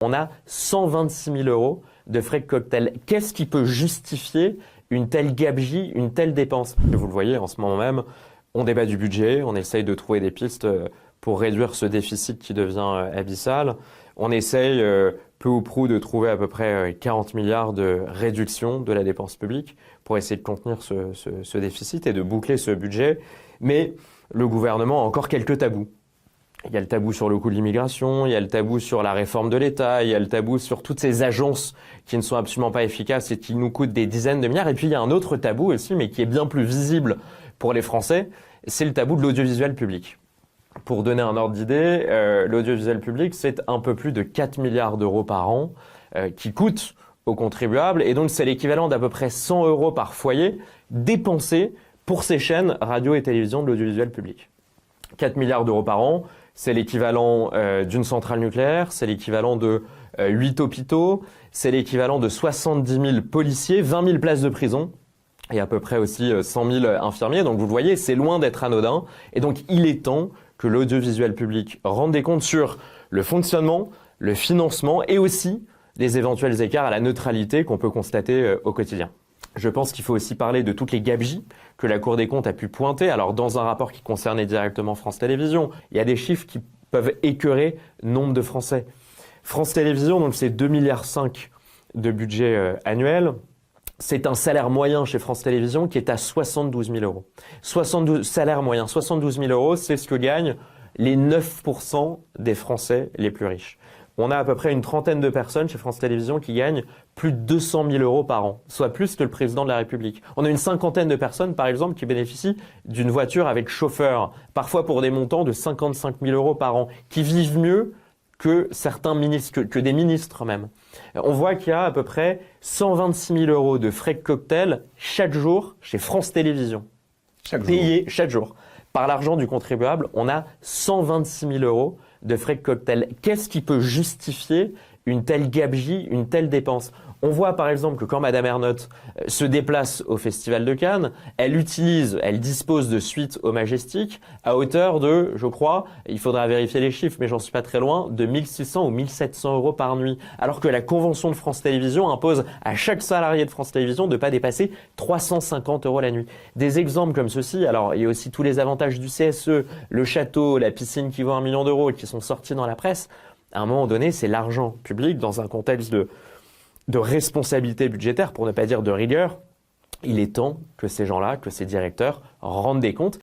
On a 126 000 euros de frais de cocktail. Qu'est-ce qui peut justifier une telle gabegie, une telle dépense? Vous le voyez, en ce moment même, on débat du budget, on essaye de trouver des pistes pour réduire ce déficit qui devient abyssal. On essaye peu ou prou de trouver à peu près 40 milliards de réduction de la dépense publique pour essayer de contenir ce déficit et de boucler ce budget. Mais le gouvernement a encore quelques tabous. Il y a le tabou sur le coût de l'immigration, il y a le tabou sur la réforme de l'État, il y a le tabou sur toutes ces agences qui ne sont absolument pas efficaces et qui nous coûtent des dizaines de milliards. Et puis il y a un autre tabou aussi, mais qui est bien plus visible pour les Français, c'est le tabou de l'audiovisuel public. Pour donner un ordre d'idée, l'audiovisuel public, c'est un peu plus de 4 milliards d'euros par an qui coûtent aux contribuables. Et donc c'est l'équivalent d'à peu près 100 euros par foyer dépensés pour ces chaînes radio et télévision de l'audiovisuel public. 4 milliards d'euros par an, c'est l'équivalent d'une centrale nucléaire, c'est l'équivalent de 8 hôpitaux, c'est l'équivalent de 70 000 policiers, 20 000 places de prison et à peu près aussi 100 000 infirmiers. Donc vous le voyez, c'est loin d'être anodin. Et donc il est temps que l'audiovisuel public rende des comptes sur le fonctionnement, le financement et aussi les éventuels écarts à la neutralité qu'on peut constater au quotidien. Je pense qu'il faut aussi parler de toutes les gabegies que la Cour des comptes a pu pointer. Alors, dans un rapport qui concernait directement France Télévisions, il y a des chiffres qui peuvent écœurer nombre de Français. France Télévisions, donc c'est 2,5 milliards de budget annuel. C'est un salaire moyen chez France Télévisions qui est à 72 000 euros. Salaire moyen, 72 000 euros, c'est ce que gagnent les 9% des Français les plus riches. On a à peu près une trentaine de personnes chez France Télévisions qui gagnent plus de 200 000 euros par an, soit plus que le président de la République. On a une cinquantaine de personnes, par exemple, qui bénéficient d'une voiture avec chauffeur, parfois pour des montants de 55 000 euros par an, qui vivent mieux que certains ministres, que des ministres même. On voit qu'il y a à peu près 126 000 euros de frais de cocktail chaque jour chez France Télévisions. Payés chaque jour. Par l'argent du contribuable, on a 126 000 euros de frais de cocktail. Qu'est-ce qui peut justifier une telle gabegie, une telle dépense? On voit par exemple que quand Madame Ernotte se déplace au Festival de Cannes, elle dispose de suites au Majestic à hauteur de, je crois, il faudra vérifier les chiffres, mais j'en suis pas très loin, de 1600 ou 1700 euros par nuit. Alors que la convention de France Télévisions impose à chaque salarié de France Télévisions de ne pas dépasser 350 euros la nuit. Des exemples comme ceci, alors il y a aussi tous les avantages du CSE, le château, la piscine qui vaut 1 million d'euros et qui sont sortis dans la presse. À un moment donné, c'est l'argent public dans un contexte de responsabilité budgétaire, pour ne pas dire de rigueur. Il est temps que ces gens-là, que ces directeurs rendent des comptes.